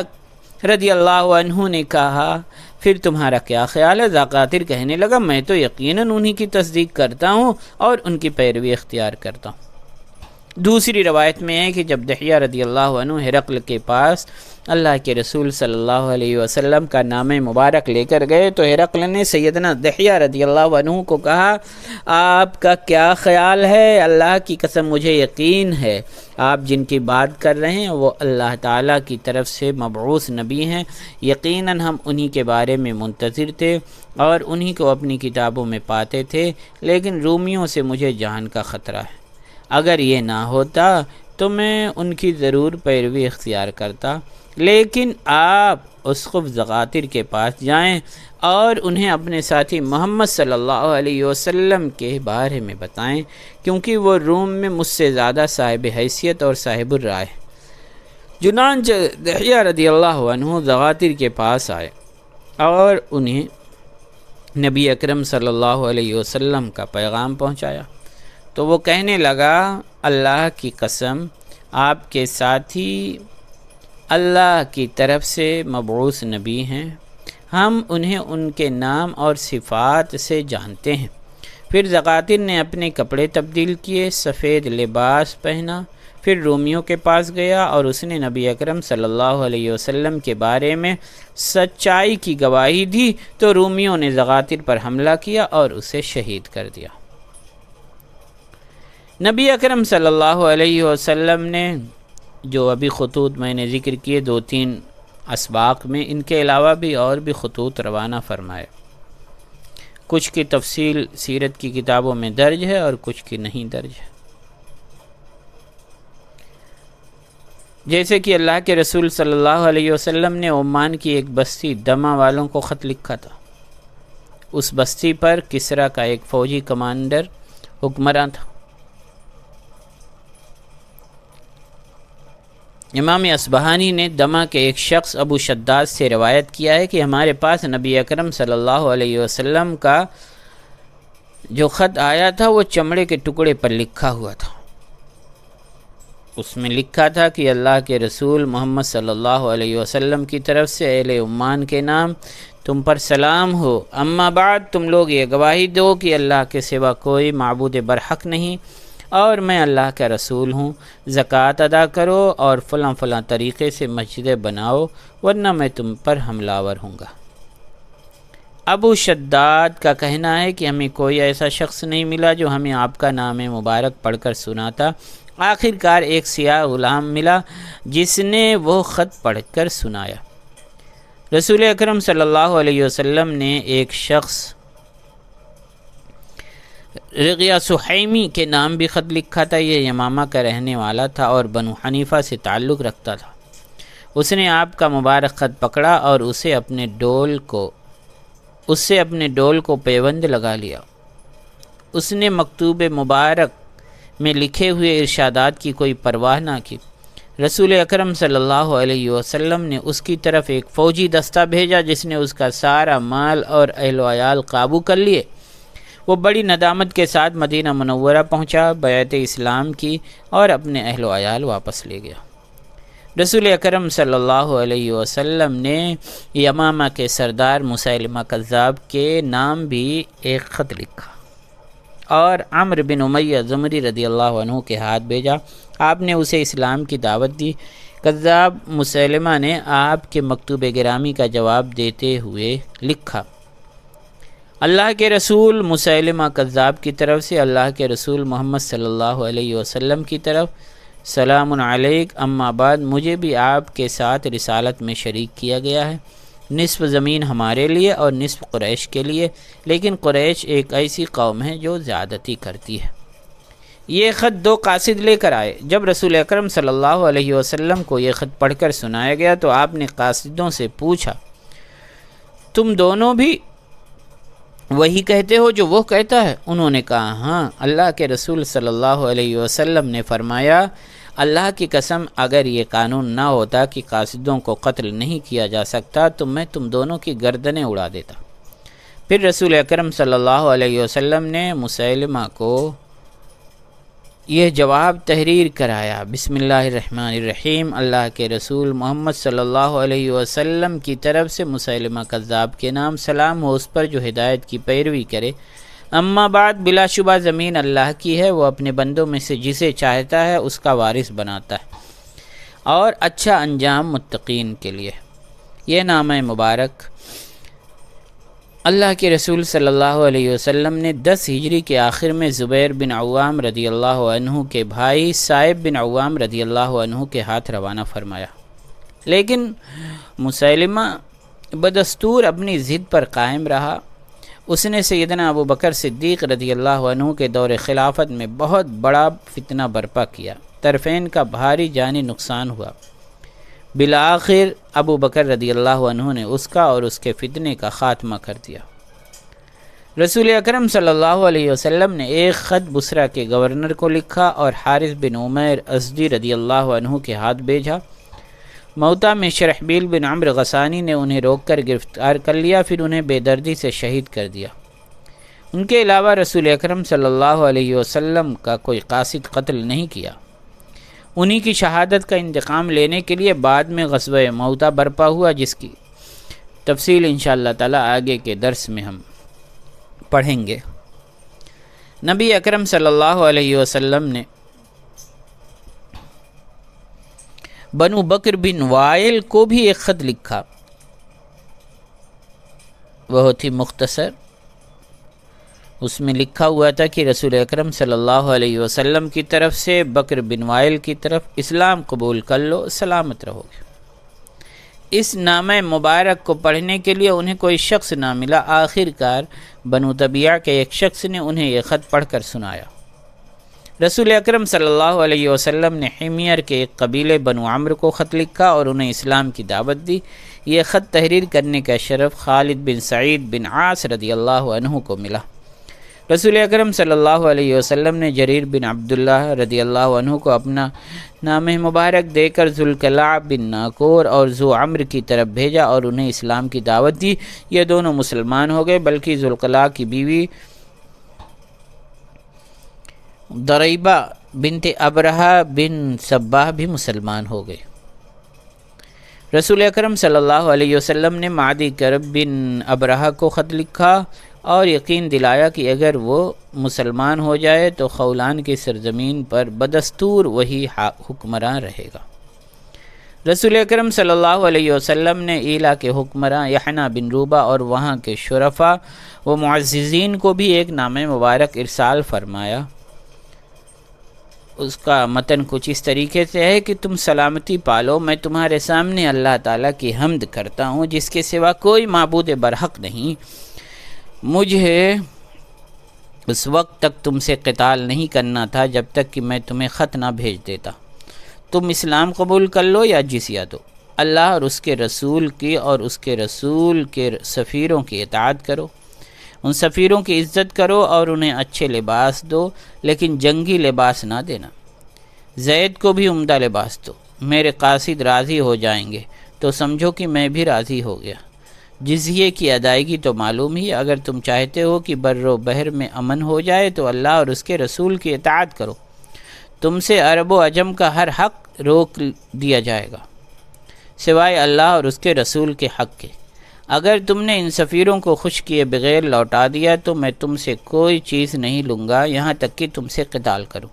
رضی اللہ عنہ نے کہا پھر تمہارا کیا خیال ہے؟ زغاتر کہنے لگا میں تو یقیناً انہی کی تصدیق کرتا ہوں اور ان کی پیروی اختیار کرتا ہوں۔ دوسری روایت میں ہے کہ جب دحیہ رضی اللہ عنہ ہرقل کے پاس اللہ کے رسول صلی اللہ علیہ وسلم کا نام مبارک لے کر گئے تو ہرقل نے سیدنا دحیہ رضی اللہ عنہ کو کہا آپ کا کیا خیال ہے؟ اللہ کی قسم مجھے یقین ہے آپ جن کی بات کر رہے ہیں وہ اللہ تعالیٰ کی طرف سے مبعوث نبی ہیں، یقیناً ہم انہی کے بارے میں منتظر تھے اور انہی کو اپنی کتابوں میں پاتے تھے، لیکن رومیوں سے مجھے جان کا خطرہ ہے۔ اگر یہ نہ ہوتا تو میں ان کی ضرور پیروی اختیار کرتا، لیکن آپ اسقف زغاتر کے پاس جائیں اور انہیں اپنے ساتھی محمد صلی اللہ علیہ وسلم کے بارے میں بتائیں، کیونکہ وہ روم میں مجھ سے زیادہ صاحب حیثیت اور صاحب الرائے۔ چنانچہ دحیہ رضی اللہ عنہ زغاتر کے پاس آئے اور انہیں نبی اکرم صلی اللہ علیہ وسلم کا پیغام پہنچایا تو وہ کہنے لگا اللہ کی قسم آپ کے ساتھی اللہ کی طرف سے مبعوث نبی ہیں، ہم انہیں ان کے نام اور صفات سے جانتے ہیں۔ پھر زغاتر نے اپنے کپڑے تبدیل کیے، سفید لباس پہنا، پھر رومیوں کے پاس گیا اور اس نے نبی اکرم صلی اللہ علیہ وسلم کے بارے میں سچائی کی گواہی دی تو رومیوں نے زغاتر پر حملہ کیا اور اسے شہید کر دیا۔ نبی اکرم صلی اللہ علیہ وسلم نے جو ابھی خطوط میں نے ذکر کیے 2-3 اسباق میں، ان کے علاوہ بھی اور بھی خطوط روانہ فرمائے۔ کچھ کی تفصیل سیرت کی کتابوں میں درج ہے اور کچھ کی نہیں درج ہے۔ جیسے کہ اللہ کے رسول صلی اللہ علیہ وسلم نے عمان کی ایک بستی دمہ والوں کو خط لکھا تھا۔ اس بستی پر کسریٰ کا ایک فوجی کمانڈر حکمراں تھا۔ امام اصبہانی نے دمہ کے ایک شخص ابو شداد سے روایت کیا ہے کہ ہمارے پاس نبی اکرم صلی اللہ علیہ وسلم کا جو خط آیا تھا وہ چمڑے کے ٹکڑے پر لکھا ہوا تھا۔ اس میں لکھا تھا کہ اللہ کے رسول محمد صلی اللہ علیہ وسلم کی طرف سے اہل عمان کے نام تم پر سلام ہو، اما بعد تم لوگ یہ گواہی دو کہ اللہ کے سوا کوئی معبود برحق نہیں اور میں اللہ کا رسول ہوں، زکوٰۃ ادا کرو اور فلاں فلاں طریقے سے مسجدیں بناؤ ورنہ میں تم پر حملہ آور ہوں گا۔ ابو شداد کا کہنا ہے کہ ہمیں کوئی ایسا شخص نہیں ملا جو ہمیں آپ کا نام مبارک پڑھ کر سناتا۔ آخر کار ایک سیاہ غلام ملا جس نے وہ خط پڑھ کر سنایا۔ رسول اکرم صلی اللہ علیہ وسلم نے ایک شخص رغیہ سحیمی کے نام بھی خط لکھا تھا۔ یہ یمامہ کا رہنے والا تھا اور بنو حنیفہ سے تعلق رکھتا تھا۔ اس نے آپ کا مبارک خط پکڑا اور اس سے اپنے ڈول کو پیوند لگا لیا۔ اس نے مکتوب مبارک میں لکھے ہوئے ارشادات کی کوئی پرواہ نہ کی۔ رسول اکرم صلی اللہ علیہ وسلم نے اس کی طرف ایک فوجی دستہ بھیجا جس نے اس کا سارا مال اور اہل و عیال قابو کر لیے۔ وہ بڑی ندامت کے ساتھ مدینہ منورہ پہنچا، بیعت اسلام کی اور اپنے اہل و عیال واپس لے گیا۔ رسول اکرم صلی اللہ علیہ وسلم نے یمامہ کے سردار مسیلمہ کذاب کے نام بھی ایک خط لکھا اور عمرو بن امیہ زمری رضی اللہ عنہ کے ہاتھ بھیجا۔ آپ نے اسے اسلام کی دعوت دی۔ کذاب مسیلمہ نے آپ کے مکتوب گرامی کا جواب دیتے ہوئے لکھا، اللہ کے رسول مسیلمہ کذاب کی طرف سے اللہ کے رسول محمد صلی اللہ علیہ وسلم کی طرف سلام علیک، اما بعد مجھے بھی آپ کے ساتھ رسالت میں شریک کیا گیا ہے۔ نصف زمین ہمارے لیے اور نصف قریش کے لیے، لیکن قریش ایک ایسی قوم ہے جو زیادتی کرتی ہے۔ یہ خط 2 قاصد لے کر آئے۔ جب رسول اکرم صلی اللہ علیہ وسلم کو یہ خط پڑھ کر سنایا گیا تو آپ نے قاصدوں سے پوچھا تم دونوں بھی وہی کہتے ہو جو وہ کہتا ہے؟ انہوں نے کہا ہاں۔ اللہ کے رسول صلی اللہ علیہ وسلم نے فرمایا اللہ کی قسم اگر یہ قانون نہ ہوتا کہ قاصدوں کو قتل نہیں کیا جا سکتا تو میں تم دونوں کی گردنیں اڑا دیتا۔ پھر رسول اکرم صلی اللہ علیہ وسلم نے مسیلمہ کو یہ جواب تحریر کرایا، بسم اللہ الرحمن الرحیم، اللہ کے رسول محمد صلی اللہ علیہ وسلم کی طرف سے مسیلمہ کذاب کے نام سلام ہو اس پر جو ہدایت کی پیروی کرے۔ اما بعد، بلا شبہ زمین اللہ کی ہے، وہ اپنے بندوں میں سے جسے چاہتا ہے اس کا وارث بناتا ہے، اور اچھا انجام متقین کے لیے۔ یہ نامہ مبارک اللہ کے رسول صلی اللہ علیہ وسلم نے 10 ہجری کے آخر میں زبیر بن عوام رضی اللہ عنہ کے بھائی صائب بن عوام رضی اللہ عنہ کے ہاتھ روانہ فرمایا، لیکن مسیلمہ بدستور اپنی ضد پر قائم رہا۔ اس نے سیدنا ابو بکر صدیق رضی اللہ عنہ کے دور خلافت میں بہت بڑا فتنہ برپا کیا، طرفین کا بھاری جانی نقصان ہوا۔ بالآخر ابو بکر رضی اللہ عنہ نے اس کا اور اس کے فتنے کا خاتمہ کر دیا۔ رسول اکرم صلی اللہ علیہ وسلم نے ایک خط بصرہ کے گورنر کو لکھا اور حارث بن عمیر ازدی رضی اللہ عنہ کے ہاتھ بھیجا۔ موتا میں شرحبیل بن عمرو غسانی نے انہیں روک کر گرفتار کر لیا، پھر انہیں بے دردی سے شہید کر دیا۔ ان کے علاوہ رسول اکرم صلی اللہ علیہ وسلم کا کوئی قاصد قتل نہیں کیا۔ انہی کی شہادت کا انتقام لینے کے لیے بعد میں غزوہ موتا برپا ہوا، جس کی تفصیل انشاءاللہ تعالی آگے کے درس میں ہم پڑھیں گے۔ نبی اکرم صلی اللہ علیہ وسلم نے بنو بکر بن وائل کو بھی ایک خط لکھا، وہ تھی مختصر۔ اس میں لکھا ہوا تھا کہ رسول اکرم صلی اللہ علیہ وسلم کی طرف سے بکر بن وائل کی طرف اسلام قبول کر لو، سلامت رہو گے۔ اس نامہ مبارک کو پڑھنے کے لیے انہیں کوئی شخص نہ ملا۔ آخر کار بنو طبیعہ کے ایک شخص نے انہیں یہ خط پڑھ کر سنایا۔ رسول اکرم صلی اللہ علیہ وسلم نے حمیر کے ایک قبیلے بنو عمرو کو خط لکھا اور انہیں اسلام کی دعوت دی۔ یہ خط تحریر کرنے کا شرف خالد بن سعید بن عاص رضی اللہ عنہ کو ملا۔ رسول اکرم صلی اللہ علیہ وسلم نے جریر بن عبداللہ رضی اللہ عنہ کو اپنا نامہ مبارک دے کر ذوالقلاع بن ناکور اور ذو عمر کی طرف بھیجا اور انہیں اسلام کی دعوت دی۔ یہ دونوں مسلمان ہو گئے، بلکہ ذوالقلاع کی بیوی دریبہ بنت ابرہہ بن صباح بھی مسلمان ہو گئے۔ رسول اکرم صلی اللہ علیہ وسلم نے معدی کرب بن ابرہہ کو خط لکھا اور یقین دلایا کہ اگر وہ مسلمان ہو جائے تو خولان کی سرزمین پر بدستور وہی حکمراں رہے گا۔ رسول اکرم صلی اللہ علیہ وسلم نے ایلا کے حکمراں یحنہ بن روبہ اور وہاں کے شرفاء و معززین کو بھی ایک نامہ مبارک ارسال فرمایا۔ اس کا متن کچھ اس طریقے سے ہے کہ تم سلامتی پالو، میں تمہارے سامنے اللہ تعالیٰ کی حمد کرتا ہوں جس کے سوا کوئی معبود برحق نہیں۔ مجھے اس وقت تک تم سے قتال نہیں کرنا تھا جب تک کہ میں تمہیں خط نہ بھیج دیتا۔ تم اسلام قبول کر لو یا جزیہ دو، اللہ اور اس کے رسول کی اور اس کے رسول کے سفیروں کی اطاعت کرو، ان سفیروں کی عزت کرو اور انہیں اچھے لباس دو، لیکن جنگی لباس نہ دینا۔ زید کو بھی عمدہ لباس دو، میرے قاصد راضی ہو جائیں گے تو سمجھو کہ میں بھی راضی ہو گیا۔ جزیے کی ادائیگی تو معلوم ہی، اگر تم چاہتے ہو کہ بر و بحر میں امن ہو جائے تو اللہ اور اس کے رسول کی اطاعت کرو۔ تم سے عرب و عجم کا ہر حق روک دیا جائے گا سوائے اللہ اور اس کے رسول کے حق کے۔ اگر تم نے ان سفیروں کو خوش کیے بغیر لوٹا دیا تو میں تم سے کوئی چیز نہیں لوں گا یہاں تک کہ تم سے قتال کروں،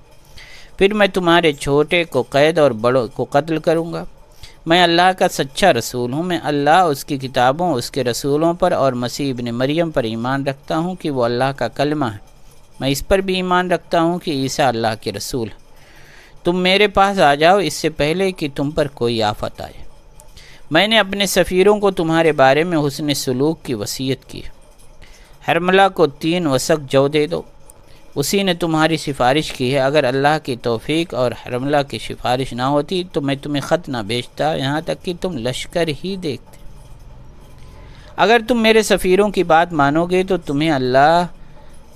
پھر میں تمہارے چھوٹے کو قید اور بڑوں کو قتل کروں گا۔ میں اللہ کا سچا رسول ہوں، میں اللہ، اس کی کتابوں، اس کے رسولوں پر اور مسیح ابن مریم پر ایمان رکھتا ہوں کہ وہ اللہ کا کلمہ ہے۔ میں اس پر بھی ایمان رکھتا ہوں کہ عیسیٰ اللہ کے رسول ہے۔ تم میرے پاس آ جاؤ اس سے پہلے کہ تم پر کوئی آفت آئے۔ میں نے اپنے سفیروں کو تمہارے بارے میں حسن سلوک کی وصیت کی۔ حرملہ کو 3 وسق جو دے دو، اسی نے تمہاری سفارش کی ہے۔ اگر اللہ کی توفیق اور حرملہ کی سفارش نہ ہوتی تو میں تمہیں خط نہ بھیجتا، یہاں تک کہ تم لشکر ہی دیکھتے۔ اگر تم میرے سفیروں کی بات مانو گے تو تمہیں اللہ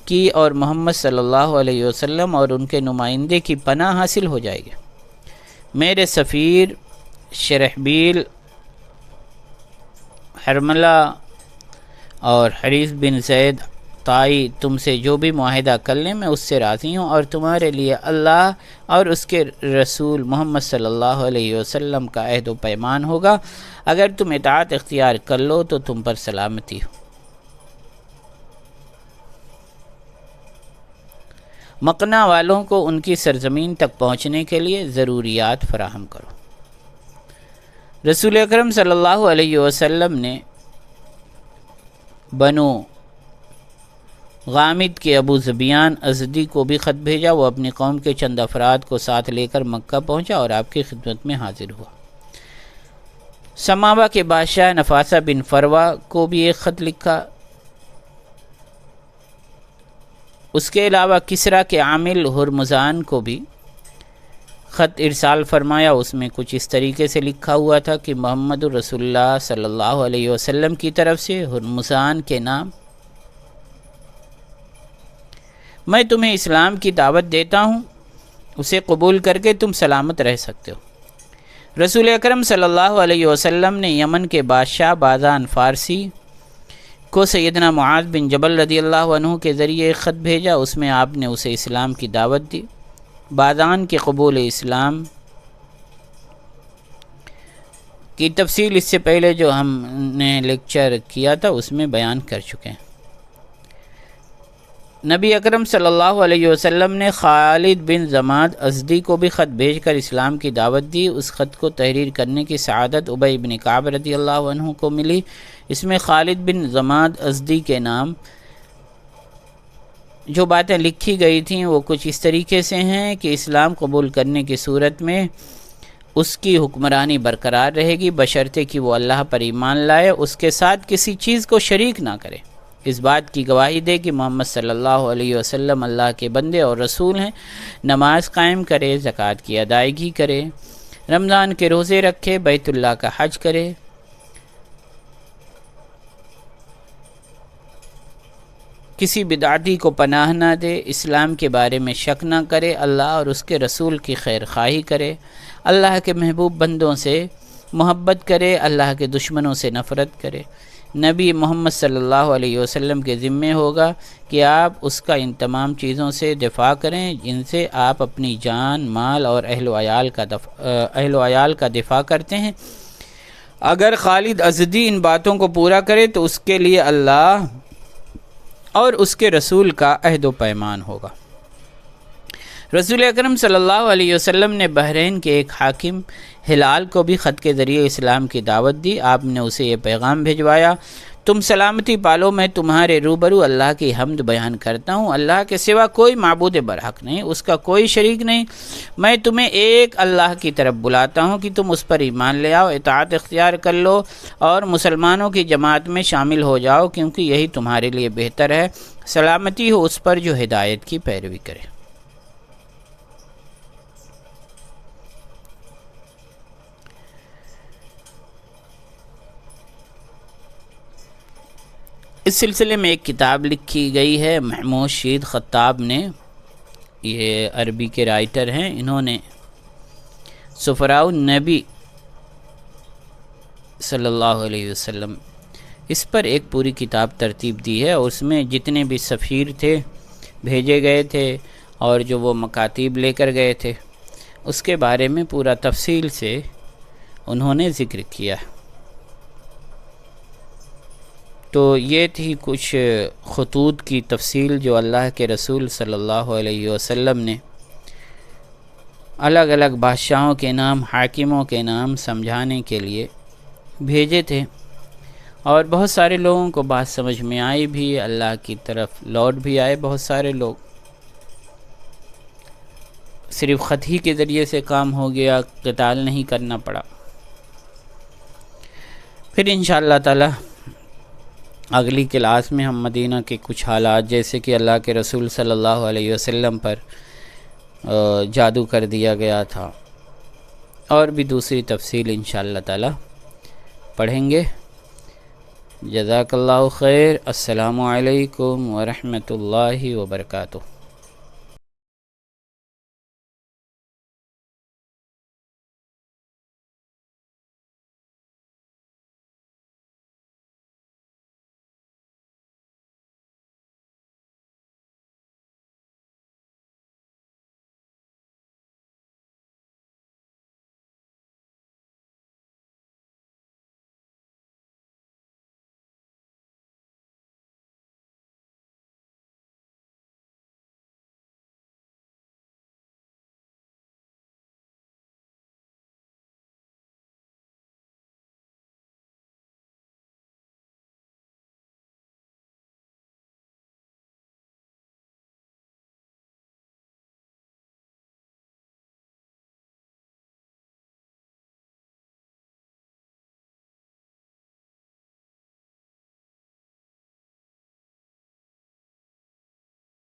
کی اور محمد صلی اللہ علیہ وسلم اور ان کے نمائندے کی پناہ حاصل ہو جائے گی۔ میرے سفیر شرحبیل، حرملہ اور حریث بن زید طائی تم سے جو بھی معاہدہ کر لیں میں اس سے راضی ہوں، اور تمہارے لیے اللہ اور اس کے رسول محمد صلی اللہ علیہ وسلم کا عہد و پیمان ہوگا۔ اگر تم اطاعت اختیار کر لو تو تم پر سلامتی ہو۔ مقنع والوں کو ان کی سرزمین تک پہنچنے کے لیے ضروریات فراہم کرو۔ رسول اکرم صلی اللہ علیہ وسلم نے بنو غامد کے ابو زبیان ازدی کو بھی خط بھیجا۔ وہ اپنی قوم کے چند افراد کو ساتھ لے کر مکہ پہنچا اور آپ کی خدمت میں حاضر ہوا۔ سماوا کے بادشاہ نفاسہ بن فروا کو بھی ایک خط لکھا۔ اس کے علاوہ کسریٰ کے عامل ہرمزان کو بھی خط ارسال فرمایا۔ اس میں کچھ اس طریقے سے لکھا ہوا تھا کہ محمد رسول اللہ صلی اللہ علیہ وسلم کی طرف سے ہرمزان کے نام، میں تمہیں اسلام کی دعوت دیتا ہوں، اسے قبول کر کے تم سلامت رہ سکتے ہو۔ رسول اکرم صلی اللہ علیہ وسلم نے یمن کے بادشاہ بازان فارسی کو سیدنا معاذ بن جبل رضی اللہ عنہ کے ذریعے ایک خط بھیجا۔ اس میں آپ نے اسے اسلام کی دعوت دی۔ بازان کے قبول اسلام کی تفصیل اس سے پہلے جو ہم نے لیکچر کیا تھا اس میں بیان کر چکے ہیں۔ نبی اکرم صلی اللہ علیہ وسلم نے خالد بن زماد ازدی کو بھی خط بھیج کر اسلام کی دعوت دی۔ اس خط کو تحریر کرنے کی سعادت ابی بن کعب رضی اللہ عنہ کو ملی۔ اس میں خالد بن زماد ازدی کے نام جو باتیں لکھی گئی تھیں وہ کچھ اس طریقے سے ہیں کہ اسلام قبول کرنے کی صورت میں اس کی حکمرانی برقرار رہے گی بشرطے کہ وہ اللہ پر ایمان لائے، اس کے ساتھ کسی چیز کو شریک نہ کرے، اس بات کی گواہی دے کہ محمد صلی اللہ علیہ وسلم اللہ کے بندے اور رسول ہیں، نماز قائم کرے، زکوٰۃ کی ادائیگی کرے، رمضان کے روزے رکھے، بیت اللہ کا حج کرے، کسی بدعتی کو پناہ نہ دے، اسلام کے بارے میں شک نہ کرے، اللہ اور اس کے رسول کی خیر خواہی کرے، اللہ کے محبوب بندوں سے محبت کرے، اللہ کے دشمنوں سے نفرت کرے۔ نبی محمد صلی اللہ علیہ وسلم کے ذمے ہوگا کہ آپ اس کا ان تمام چیزوں سے دفاع کریں جن سے آپ اپنی جان، مال اور اہل و عیال کا دفاع کرتے ہیں۔ اگر خالد ازدی ان باتوں کو پورا کرے تو اس کے لیے اللہ اور اس کے رسول کا عہد و پیمان ہوگا۔ رسول اکرم صلی اللہ علیہ وسلم نے بحرین کے ایک حاکم ہلال کو بھی خط کے ذریعے اسلام کی دعوت دی۔ آپ نے اسے یہ پیغام بھجوایا، تم سلامتی پالو، میں تمہارے روبرو اللہ کی حمد بیان کرتا ہوں۔ اللہ کے سوا کوئی معبود برحق نہیں، اس کا کوئی شریک نہیں۔ میں تمہیں ایک اللہ کی طرف بلاتا ہوں کہ تم اس پر ایمان لے آؤ، اطاعت اختیار کر لو اور مسلمانوں کی جماعت میں شامل ہو جاؤ، کیونکہ یہی تمہارے لیے بہتر ہے۔ سلامتی ہو اس پر جو ہدایت کی پیروی کرے۔ اس سلسلے میں ایک کتاب لکھی گئی ہے محمود شید خطاب نے، یہ عربی کے رائٹر ہیں، انہوں نے سفراء النبی صلی اللہ علیہ وسلم اس پر ایک پوری کتاب ترتیب دی ہے، اور اس میں جتنے بھی سفیر تھے بھیجے گئے تھے اور جو وہ مکاتیب لے کر گئے تھے اس کے بارے میں پورا تفصیل سے انہوں نے ذکر کیا ہے۔ تو یہ تھی کچھ خطوط کی تفصیل جو اللہ کے رسول صلی اللہ علیہ وسلم نے الگ الگ بادشاہوں کے نام، حاکموں کے نام سمجھانے کے لیے بھیجے تھے، اور بہت سارے لوگوں کو بات سمجھ میں آئی بھی، اللہ کی طرف لوٹ بھی آئے بہت سارے لوگ۔ صرف خط ہی کے ذریعے سے کام ہو گیا، قتال نہیں کرنا پڑا۔ پھر انشاءاللہ تعالی اگلی کلاس میں ہم مدینہ کے کچھ حالات، جیسے کہ اللہ کے رسول صلی اللہ علیہ وسلم پر جادو کر دیا گیا تھا، اور بھی دوسری تفصیل انشاءاللہ تعالی پڑھیں گے۔ جزاک اللہ خیر۔ السلام علیکم ورحمۃ اللہ وبرکاتہ۔